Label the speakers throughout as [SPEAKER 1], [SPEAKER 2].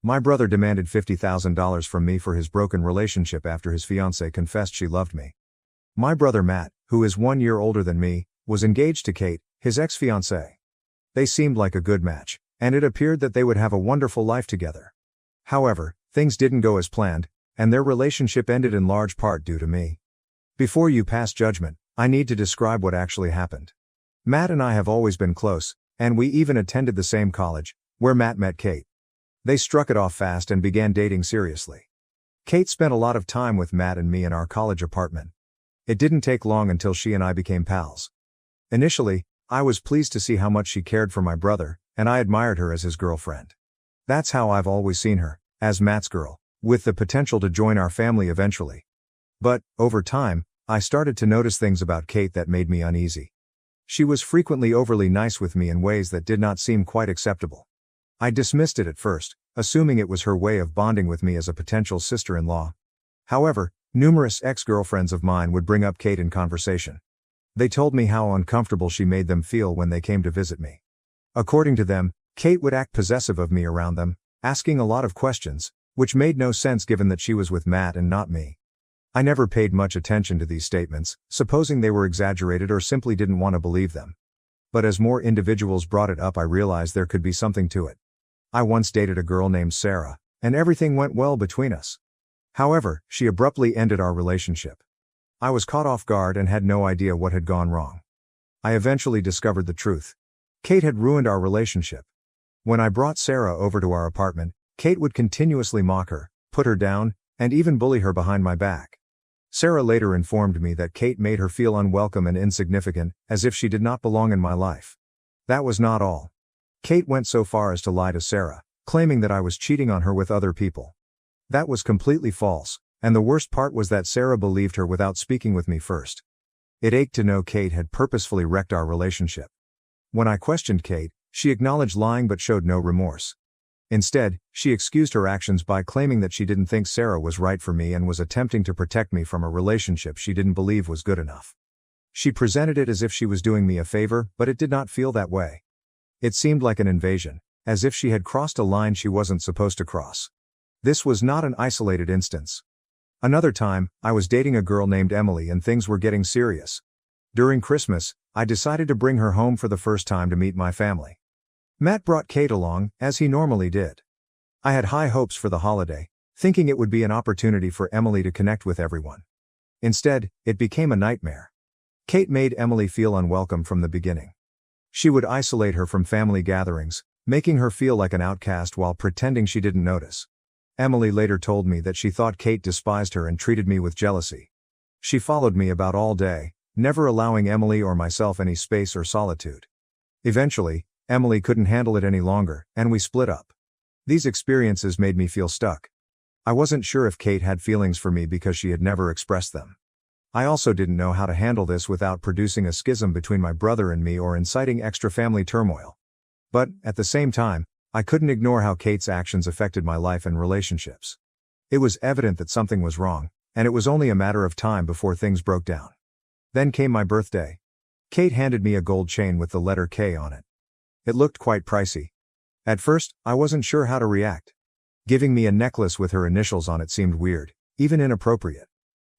[SPEAKER 1] My brother demanded $50,000 from me for his broken relationship after his fiancée confessed she loved me. My brother Matt, who is 1 year older than me, was engaged to Kate, his ex-fiancée. They seemed like a good match, and it appeared that they would have a wonderful life together. However, things didn't go as planned, and their relationship ended in large part due to me. Before you pass judgment, I need to describe what actually happened. Matt and I have always been close, and we even attended the same college, where Matt met Kate. They struck it off fast and began dating seriously. Kate spent a lot of time with Matt and me in our college apartment. It didn't take long until she and I became pals. Initially, I was pleased to see how much she cared for my brother, and I admired her as his girlfriend. That's how I've always seen her, as Matt's girl, with the potential to join our family eventually. But, over time, I started to notice things about Kate that made me uneasy. She was frequently overly nice with me in ways that did not seem quite acceptable. I dismissed it at first, assuming it was her way of bonding with me as a potential sister-in-law. However, numerous ex-girlfriends of mine would bring up Kate in conversation. They told me how uncomfortable she made them feel when they came to visit me. According to them, Kate would act possessive of me around them, asking a lot of questions, which made no sense given that she was with Matt and not me. I never paid much attention to these statements, supposing they were exaggerated or simply didn't want to believe them. But as more individuals brought it up, I realized there could be something to it. I once dated a girl named Sarah, and everything went well between us. However, she abruptly ended our relationship. I was caught off guard and had no idea what had gone wrong. I eventually discovered the truth. Kate had ruined our relationship. When I brought Sarah over to our apartment, Kate would continuously mock her, put her down, and even bully her behind my back. Sarah later informed me that Kate made her feel unwelcome and insignificant, as if she did not belong in my life. That was not all. Kate went so far as to lie to Sarah, claiming that I was cheating on her with other people. That was completely false, and the worst part was that Sarah believed her without speaking with me first. It ached to know Kate had purposefully wrecked our relationship. When I questioned Kate, she acknowledged lying but showed no remorse. Instead, she excused her actions by claiming that she didn't think Sarah was right for me and was attempting to protect me from a relationship she didn't believe was good enough. She presented it as if she was doing me a favor, but it did not feel that way. It seemed like an invasion, as if she had crossed a line she wasn't supposed to cross. This was not an isolated instance. Another time, I was dating a girl named Emily and things were getting serious. During Christmas, I decided to bring her home for the first time to meet my family. Matt brought Kate along, as he normally did. I had high hopes for the holiday, thinking it would be an opportunity for Emily to connect with everyone. Instead, it became a nightmare. Kate made Emily feel unwelcome from the beginning. She would isolate her from family gatherings, making her feel like an outcast while pretending she didn't notice. Emily later told me that she thought Kate despised her and treated me with jealousy. She followed me about all day, never allowing Emily or myself any space or solitude. Eventually, Emily couldn't handle it any longer, and we split up. These experiences made me feel stuck. I wasn't sure if Kate had feelings for me because she had never expressed them. I also didn't know how to handle this without producing a schism between my brother and me or inciting extra family turmoil. But, at the same time, I couldn't ignore how Kate's actions affected my life and relationships. It was evident that something was wrong, and it was only a matter of time before things broke down. Then came my birthday. Kate handed me a gold chain with the letter K on it. It looked quite pricey. At first, I wasn't sure how to react. Giving me a necklace with her initials on it seemed weird, even inappropriate.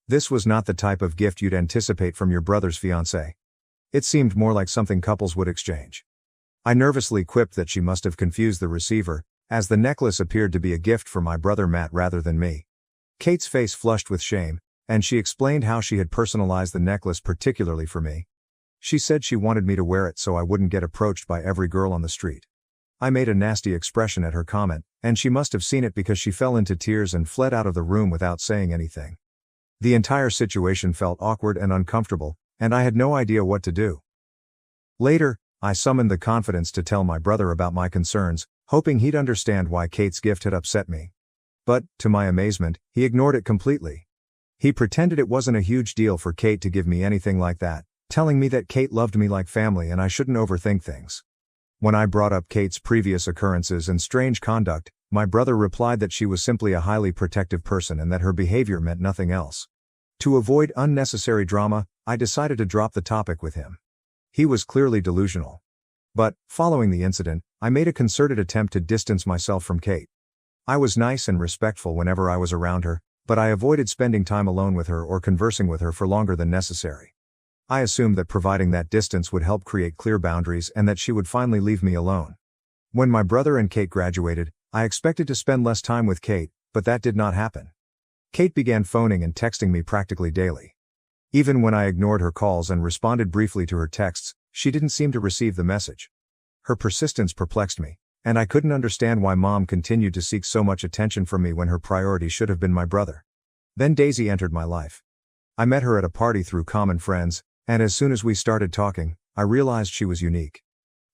[SPEAKER 1] This was not the type of gift you'd anticipate from your brother's fiancée. It seemed more like something couples would exchange. I nervously quipped that she must have confused the receiver, as the necklace appeared to be a gift for my brother Matt rather than me. Kate's face flushed with shame, and she explained how she had personalized the necklace particularly for me. She said she wanted me to wear it so I wouldn't get approached by every girl on the street. I made a nasty expression at her comment, and she must have seen it because she fell into tears and fled out of the room without saying anything. The entire situation felt awkward and uncomfortable, and I had no idea what to do. Later, I summoned the confidence to tell my brother about my concerns, hoping he'd understand why Kate's gift had upset me. But, to my amazement, he ignored it completely. He pretended it wasn't a huge deal for Kate to give me anything like that, telling me that Kate loved me like family and I shouldn't overthink things. When I brought up Kate's previous occurrences and strange conduct, my brother replied that she was simply a highly protective person and that her behavior meant nothing else. To avoid unnecessary drama, I decided to drop the topic with him. He was clearly delusional. But, following the incident, I made a concerted attempt to distance myself from Kate. I was nice and respectful whenever I was around her, but I avoided spending time alone with her or conversing with her for longer than necessary. I assumed that providing that distance would help create clear boundaries and that she would finally leave me alone. When my brother and Kate graduated, I expected to spend less time with Kate, but that did not happen. Kate began phoning and texting me practically daily. Even when I ignored her calls and responded briefly to her texts, she didn't seem to receive the message. Her persistence perplexed me, and I couldn't understand why Mom continued to seek so much attention from me when her priority should have been my brother. Then Daisy entered my life. I met her at a party through common friends, and as soon as we started talking, I realized she was unique.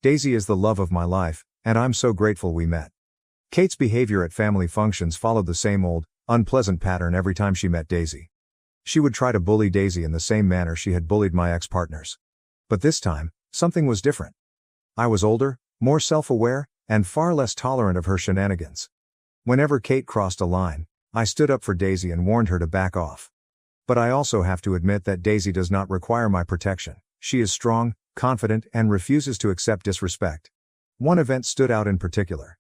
[SPEAKER 1] Daisy is the love of my life, and I'm so grateful we met. Kate's behavior at family functions followed the same old, unpleasant pattern every time she met Daisy. She would try to bully Daisy in the same manner she had bullied my ex-partners. But this time, something was different. I was older, more self-aware, and far less tolerant of her shenanigans. Whenever Kate crossed a line, I stood up for Daisy and warned her to back off. But I also have to admit that Daisy does not require my protection. She is strong, confident, and refuses to accept disrespect. One event stood out in particular.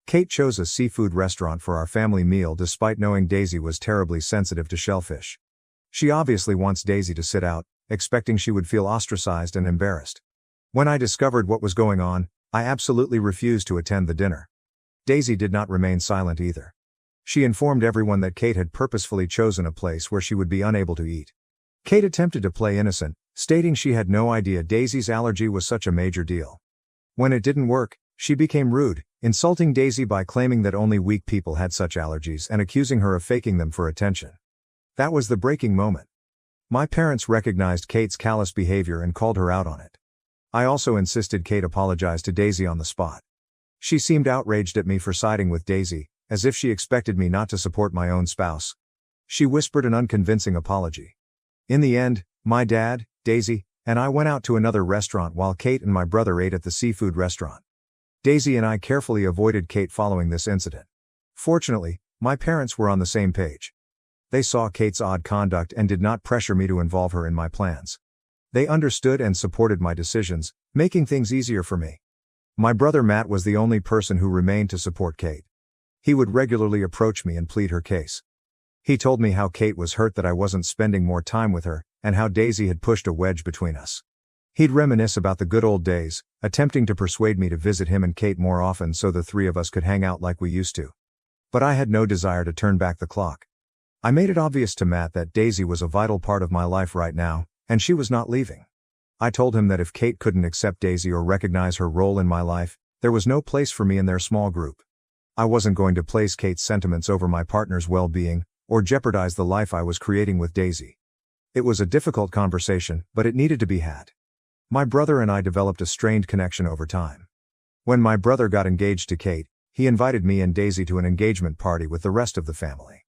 [SPEAKER 1] Kate chose a seafood restaurant for our family meal despite knowing Daisy was terribly sensitive to shellfish. She obviously wants Daisy to sit out, expecting she would feel ostracized and embarrassed. When I discovered what was going on, I absolutely refused to attend the dinner. Daisy did not remain silent either. She informed everyone that Kate had purposefully chosen a place where she would be unable to eat. Kate attempted to play innocent, stating she had no idea Daisy's allergy was such a major deal. When it didn't work, she became rude, insulting Daisy by claiming that only weak people had such allergies and accusing her of faking them for attention. That was the breaking moment. My parents recognized Kate's callous behavior and called her out on it. I also insisted Kate apologize to Daisy on the spot. She seemed outraged at me for siding with Daisy, as if she expected me not to support my own spouse. She whispered an unconvincing apology. In the end, my dad, Daisy, and I went out to another restaurant while Kate and my brother ate at the seafood restaurant. Daisy and I carefully avoided Kate following this incident. Fortunately, my parents were on the same page. They saw Kate's odd conduct and did not pressure me to involve her in my plans. They understood and supported my decisions, making things easier for me. My brother Matt was the only person who remained to support Kate. He would regularly approach me and plead her case. He told me how Kate was hurt that I wasn't spending more time with her, and how Daisy had pushed a wedge between us. He'd reminisce about the good old days, attempting to persuade me to visit him and Kate more often so the three of us could hang out like we used to. But I had no desire to turn back the clock. I made it obvious to Matt that Daisy was a vital part of my life right now, and she was not leaving. I told him that if Kate couldn't accept Daisy or recognize her role in my life, there was no place for me in their small group. I wasn't going to place Kate's sentiments over my partner's well-being, or jeopardize the life I was creating with Daisy. It was a difficult conversation, but it needed to be had. My brother and I developed a strained connection over time. When my brother got engaged to Kate, he invited me and Daisy to an engagement party with the rest of the family.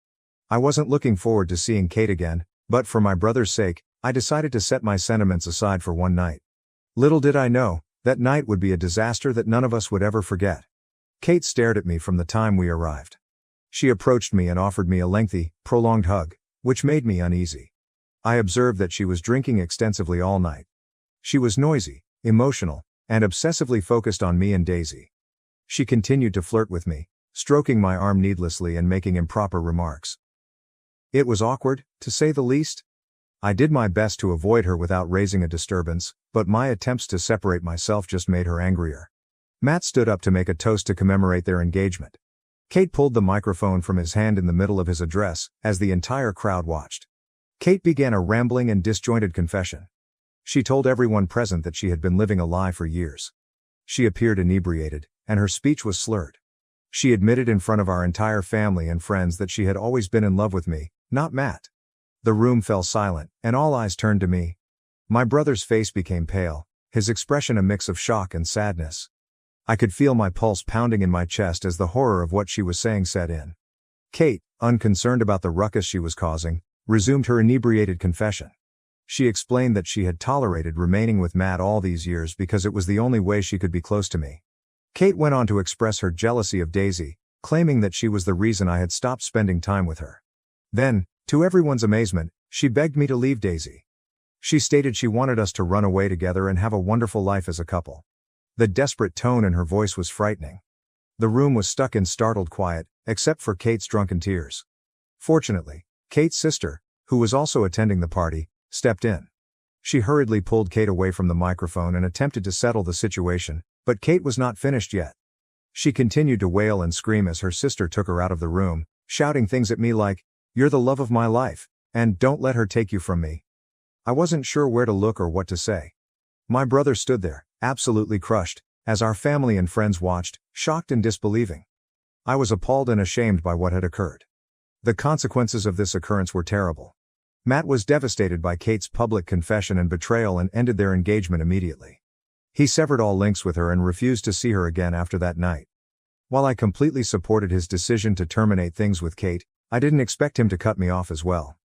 [SPEAKER 1] I wasn't looking forward to seeing Kate again, but for my brother's sake, I decided to set my sentiments aside for one night. Little did I know, that night would be a disaster that none of us would ever forget. Kate stared at me from the time we arrived. She approached me and offered me a lengthy, prolonged hug, which made me uneasy. I observed that she was drinking extensively all night. She was noisy, emotional, and obsessively focused on me and Daisy. She continued to flirt with me, stroking my arm needlessly and making improper remarks. It was awkward, to say the least. I did my best to avoid her without raising a disturbance, but my attempts to separate myself just made her angrier. Matt stood up to make a toast to commemorate their engagement. Kate pulled the microphone from his hand in the middle of his address, as the entire crowd watched. Kate began a rambling and disjointed confession. She told everyone present that she had been living a lie for years. She appeared inebriated, and her speech was slurred. She admitted in front of our entire family and friends that she had always been in love with me, not Matt. The room fell silent, and all eyes turned to me. My brother's face became pale, his expression a mix of shock and sadness. I could feel my pulse pounding in my chest as the horror of what she was saying set in. Kate, unconcerned about the ruckus she was causing, resumed her inebriated confession. She explained that she had tolerated remaining with Matt all these years because it was the only way she could be close to me. Kate went on to express her jealousy of Daisy, claiming that she was the reason I had stopped spending time with her. Then, to everyone's amazement, she begged me to leave Daisy. She stated she wanted us to run away together and have a wonderful life as a couple. The desperate tone in her voice was frightening. The room was stuck in startled quiet, except for Kate's drunken tears. Fortunately, Kate's sister, who was also attending the party, stepped in. She hurriedly pulled Kate away from the microphone and attempted to settle the situation, but Kate was not finished yet. She continued to wail and scream as her sister took her out of the room, shouting things at me like, "You're the love of my life, and don't let her take you from me." I wasn't sure where to look or what to say. My brother stood there, absolutely crushed, as our family and friends watched, shocked and disbelieving. I was appalled and ashamed by what had occurred. The consequences of this occurrence were terrible. Matt was devastated by Kate's public confession and betrayal and ended their engagement immediately. He severed all links with her and refused to see her again after that night. While I completely supported his decision to terminate things with Kate, I didn't expect him to cut me off as well.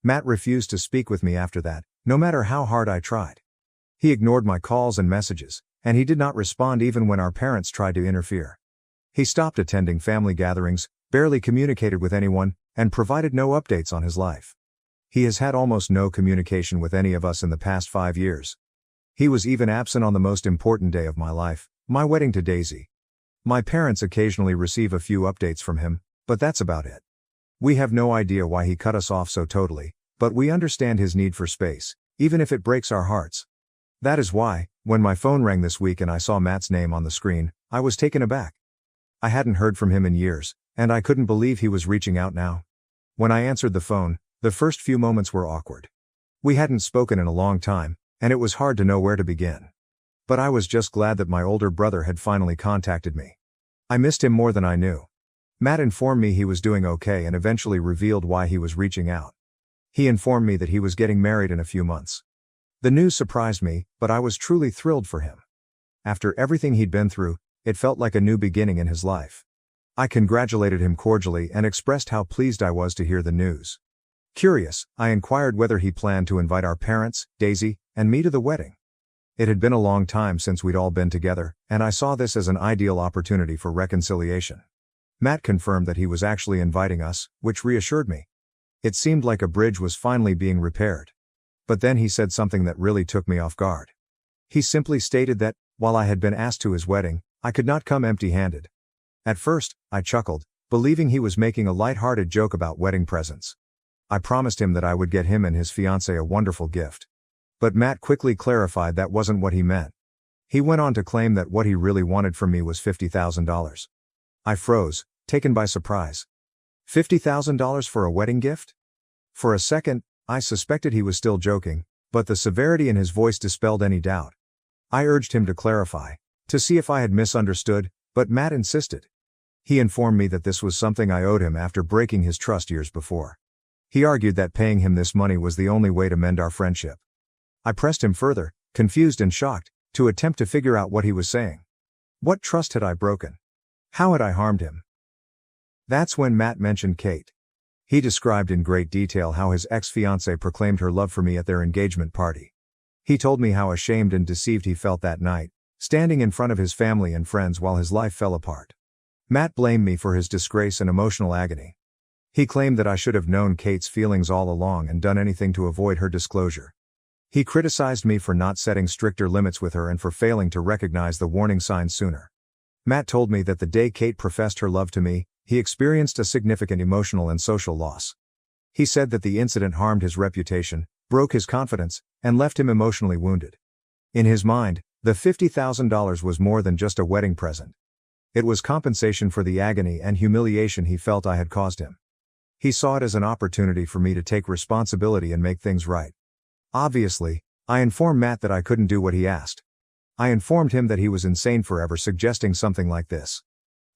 [SPEAKER 1] Matt refused to speak with me after that, no matter how hard I tried. He ignored my calls and messages, and he did not respond even when our parents tried to interfere. He stopped attending family gatherings, barely communicated with anyone, and provided no updates on his life. He has had almost no communication with any of us in the past 5 years. He was even absent on the most important day of my life, my wedding to Daisy. My parents occasionally receive a few updates from him, but that's about it. We have no idea why he cut us off so totally, but we understand his need for space, even if it breaks our hearts. That is why, when my phone rang this week and I saw Matt's name on the screen, I was taken aback. I hadn't heard from him in years, and I couldn't believe he was reaching out now. When I answered the phone, the first few moments were awkward. We hadn't spoken in a long time, and it was hard to know where to begin. But I was just glad that my older brother had finally contacted me. I missed him more than I knew. Matt informed me he was doing okay and eventually revealed why he was reaching out. He informed me that he was getting married in a few months. The news surprised me, but I was truly thrilled for him. After everything he'd been through, it felt like a new beginning in his life. I congratulated him cordially and expressed how pleased I was to hear the news. Curious, I inquired whether he planned to invite our parents, Daisy, and me to the wedding. It had been a long time since we'd all been together, and I saw this as an ideal opportunity for reconciliation. Matt confirmed that he was actually inviting us, which reassured me. It seemed like a bridge was finally being repaired. But then he said something that really took me off guard. He simply stated that, while I had been asked to his wedding, I could not come empty-handed. At first, I chuckled, believing he was making a light-hearted joke about wedding presents. I promised him that I would get him and his fiancée a wonderful gift. But Matt quickly clarified that wasn't what he meant. He went on to claim that what he really wanted from me was $50,000. I froze, taken by surprise. $50,000 for a wedding gift? For a second, I suspected he was still joking, but the severity in his voice dispelled any doubt. I urged him to clarify, to see if I had misunderstood, but Matt insisted. He informed me that this was something I owed him after breaking his trust years before. He argued that paying him this money was the only way to mend our friendship. I pressed him further, confused and shocked, to attempt to figure out what he was saying. What trust had I broken? How had I harmed him? That's when Matt mentioned Kate. He described in great detail how his ex-fiancée proclaimed her love for me at their engagement party. He told me how ashamed and deceived he felt that night, standing in front of his family and friends while his life fell apart. Matt blamed me for his disgrace and emotional agony. He claimed that I should have known Kate's feelings all along and done anything to avoid her disclosure. He criticized me for not setting stricter limits with her and for failing to recognize the warning signs sooner. Matt told me that the day Kate professed her love to me, he experienced a significant emotional and social loss. He said that the incident harmed his reputation, broke his confidence, and left him emotionally wounded. In his mind, the $50,000 was more than just a wedding present. It was compensation for the agony and humiliation he felt I had caused him. He saw it as an opportunity for me to take responsibility and make things right. Obviously, I informed Matt that I couldn't do what he asked. I informed him that he was insane for ever suggesting something like this.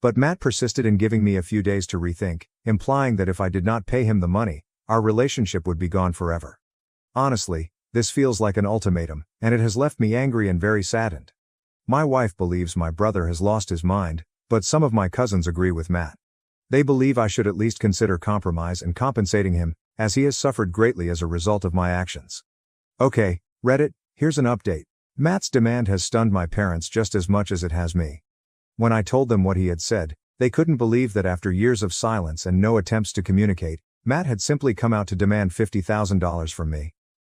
[SPEAKER 1] But Matt persisted in giving me a few days to rethink, implying that if I did not pay him the money, our relationship would be gone forever. Honestly, this feels like an ultimatum, and it has left me angry and very saddened. My wife believes my brother has lost his mind, but some of my cousins agree with Matt. They believe I should at least consider compromise and compensating him, as he has suffered greatly as a result of my actions. Okay, Reddit, here's an update. Matt's demand has stunned my parents just as much as it has me. When I told them what he had said, they couldn't believe that after years of silence and no attempts to communicate, Matt had simply come out to demand $50,000 from me.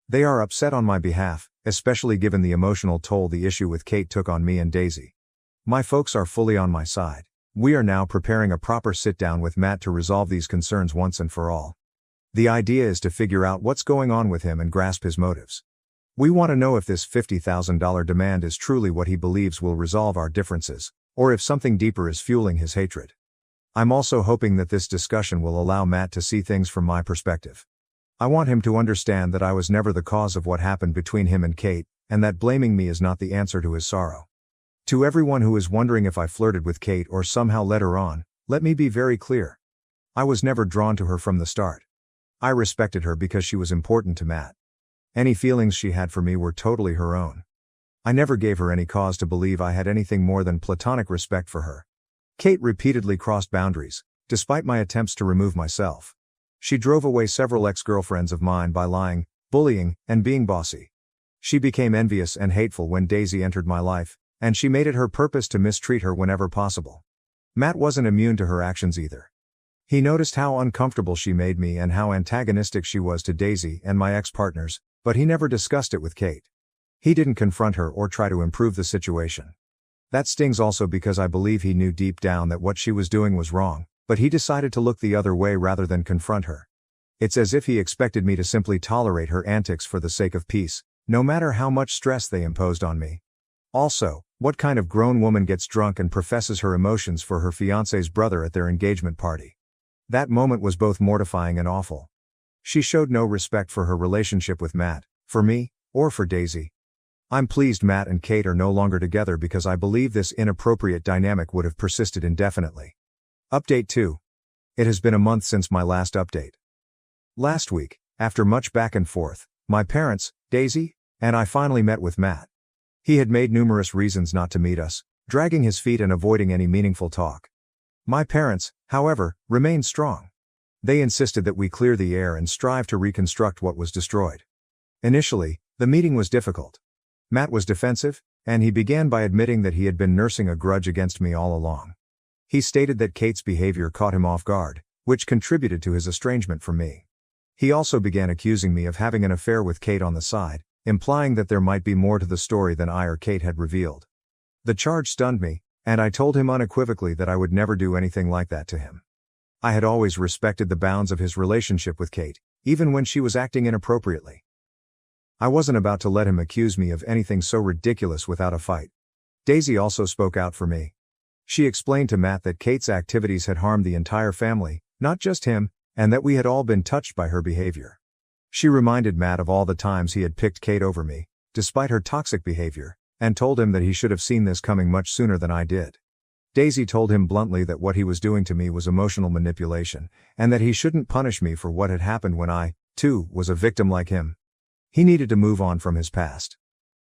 [SPEAKER 1] They are upset on my behalf, especially given the emotional toll the issue with Kate took on me and Daisy. My folks are fully on my side. We are now preparing a proper sit-down with Matt to resolve these concerns once and for all. The idea is to figure out what's going on with him and grasp his motives. We want to know if this $50,000 demand is truly what he believes will resolve our differences, or if something deeper is fueling his hatred. I'm also hoping that this discussion will allow Matt to see things from my perspective. I want him to understand that I was never the cause of what happened between him and Kate, and that blaming me is not the answer to his sorrow. To everyone who is wondering if I flirted with Kate or somehow led her on, let me be very clear. I was never drawn to her from the start. I respected her because she was important to Matt. Any feelings she had for me were totally her own. I never gave her any cause to believe I had anything more than platonic respect for her. Kate repeatedly crossed boundaries, despite my attempts to remove myself. She drove away several ex-girlfriends of mine by lying, bullying, and being bossy. She became envious and hateful when Daisy entered my life, and she made it her purpose to mistreat her whenever possible. Matt wasn't immune to her actions either. He noticed how uncomfortable she made me and how antagonistic she was to Daisy and my ex-partners, but he never discussed it with Kate. He didn't confront her or try to improve the situation. That stings also because I believe he knew deep down that what she was doing was wrong, but he decided to look the other way rather than confront her. It's as if he expected me to simply tolerate her antics for the sake of peace, no matter how much stress they imposed on me. Also, what kind of grown woman gets drunk and professes her emotions for her fiancé's brother at their engagement party? That moment was both mortifying and awful. She showed no respect for her relationship with Matt, for me, or for Daisy. I'm pleased Matt and Kate are no longer together because I believe this inappropriate dynamic would have persisted indefinitely. Update 2. It has been a month since my last update. Last week, after much back and forth, my parents, Daisy, and I finally met with Matt. He had made numerous reasons not to meet us, dragging his feet and avoiding any meaningful talk. My parents, however, remained strong. They insisted that we clear the air and strive to reconstruct what was destroyed. Initially, the meeting was difficult. Matt was defensive, and he began by admitting that he had been nursing a grudge against me all along. He stated that Kate's behavior caught him off guard, which contributed to his estrangement from me. He also began accusing me of having an affair with Kate on the side, implying that there might be more to the story than I or Kate had revealed. The charge stunned me, and I told him unequivocally that I would never do anything like that to him. I had always respected the bounds of his relationship with Kate, even when she was acting inappropriately. I wasn't about to let him accuse me of anything so ridiculous without a fight. Daisy also spoke out for me. She explained to Matt that Kate's activities had harmed the entire family, not just him, and that we had all been touched by her behavior. She reminded Matt of all the times he had picked Kate over me, despite her toxic behavior, and told him that he should have seen this coming much sooner than I did. Daisy told him bluntly that what he was doing to me was emotional manipulation, and that he shouldn't punish me for what had happened when I, too, was a victim like him. He needed to move on from his past.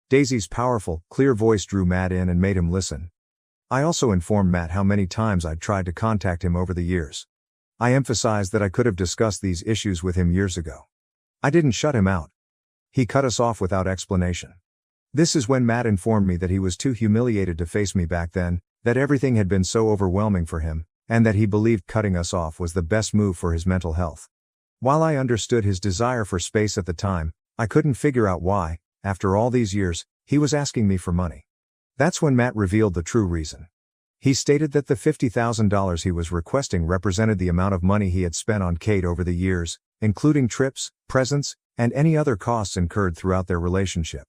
[SPEAKER 1] Daisy's powerful, clear voice drew Matt in and made him listen. I also informed Matt how many times I'd tried to contact him over the years. I emphasized that I could have discussed these issues with him years ago. I didn't shut him out. He cut us off without explanation. This is when Matt informed me that he was too humiliated to face me back then, that everything had been so overwhelming for him, and that he believed cutting us off was the best move for his mental health. While I understood his desire for space at the time, I couldn't figure out why, after all these years, he was asking me for money. That's when Matt revealed the true reason. He stated that the $50,000 he was requesting represented the amount of money he had spent on Kate over the years, including trips, presents, and any other costs incurred throughout their relationship.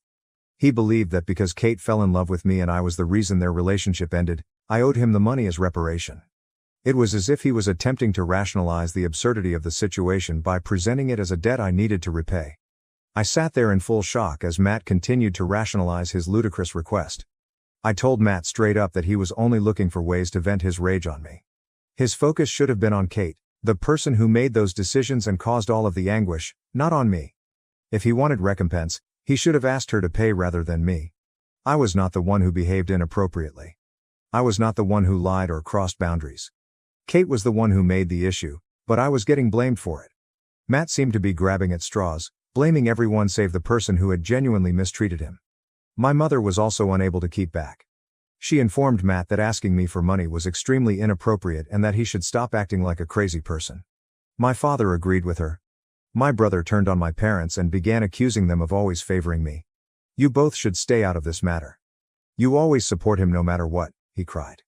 [SPEAKER 1] He believed that because Kate fell in love with me and I was the reason their relationship ended, I owed him the money as reparation. It was as if he was attempting to rationalize the absurdity of the situation by presenting it as a debt I needed to repay. I sat there in full shock as Matt continued to rationalize his ludicrous request. I told Matt straight up that he was only looking for ways to vent his rage on me. His focus should have been on Kate, the person who made those decisions and caused all of the anguish, not on me. If he wanted recompense, he should have asked her to pay rather than me. I was not the one who behaved inappropriately. I was not the one who lied or crossed boundaries. Kate was the one who made the issue, but I was getting blamed for it. Matt seemed to be grabbing at straws, blaming everyone save the person who had genuinely mistreated him. My mother was also unable to keep back. She informed Matt that asking me for money was extremely inappropriate and that he should stop acting like a crazy person. My father agreed with her. My brother turned on my parents and began accusing them of always favoring me. "You both should stay out of this matter. You always support him no matter what," he cried.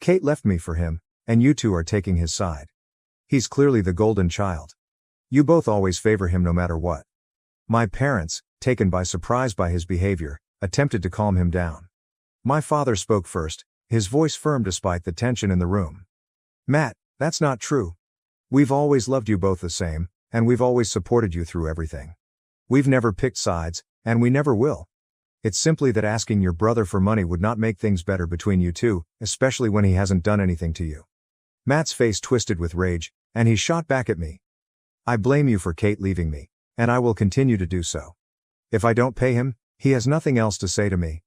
[SPEAKER 1] Kate left me for him, and you two are taking his side. He's clearly the golden child. You both always favor him no matter what. My parents, taken by surprise by his behavior, attempted to calm him down. My father spoke first, his voice firm despite the tension in the room. Matt, that's not true. We've always loved you both the same, and we've always supported you through everything. We've never picked sides, and we never will. It's simply that asking your brother for money would not make things better between you two, especially when he hasn't done anything to you. Matt's face twisted with rage, and he shot back at me. I blame you for Kate leaving me, and I will continue to do so. If I don't pay him, he has nothing else to say to me.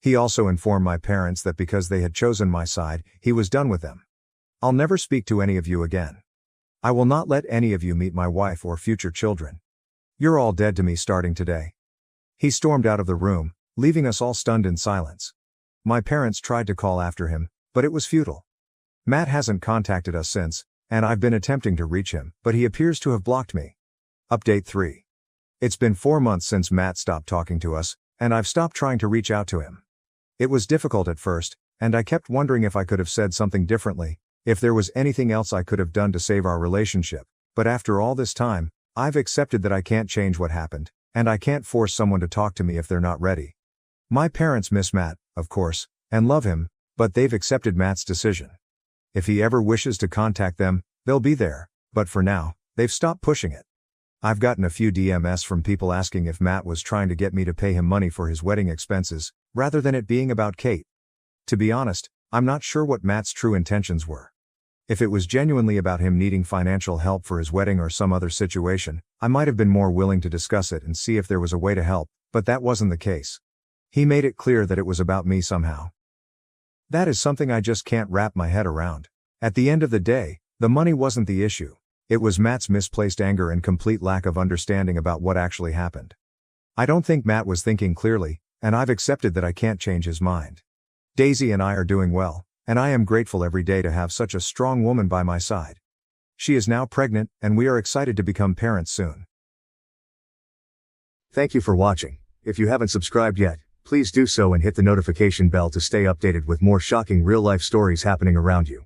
[SPEAKER 1] He also informed my parents that because they had chosen my side, he was done with them. I'll never speak to any of you again. I will not let any of you meet my wife or future children. You're all dead to me starting today. He stormed out of the room, leaving us all stunned in silence. My parents tried to call after him, but it was futile. Matt hasn't contacted us since, and I've been attempting to reach him, but he appears to have blocked me. Update 3. It's been 4 months since Matt stopped talking to us, and I've stopped trying to reach out to him. It was difficult at first, and I kept wondering if I could have said something differently, if there was anything else I could have done to save our relationship, but after all this time, I've accepted that I can't change what happened, and I can't force someone to talk to me if they're not ready. My parents miss Matt, of course, and love him, but they've accepted Matt's decision. If he ever wishes to contact them, they'll be there, but for now, they've stopped pushing it. I've gotten a few DMs from people asking if Matt was trying to get me to pay him money for his wedding expenses, rather than it being about Kate. To be honest, I'm not sure what Matt's true intentions were. If it was genuinely about him needing financial help for his wedding or some other situation, I might have been more willing to discuss it and see if there was a way to help, but that wasn't the case. He made it clear that it was about me somehow. That is something I just can't wrap my head around. At the end of the day, the money wasn't the issue. It was Matt's misplaced anger and complete lack of understanding about what actually happened. I don't think Matt was thinking clearly, and I've accepted that I can't change his mind. Daisy and I are doing well, and I am grateful every day to have such a strong woman by my side. She is now pregnant, and we are excited to become parents soon.
[SPEAKER 2] Thank you for watching. If you haven't subscribed yet, please do so and hit the notification bell to stay updated with more shocking real-life stories happening around you.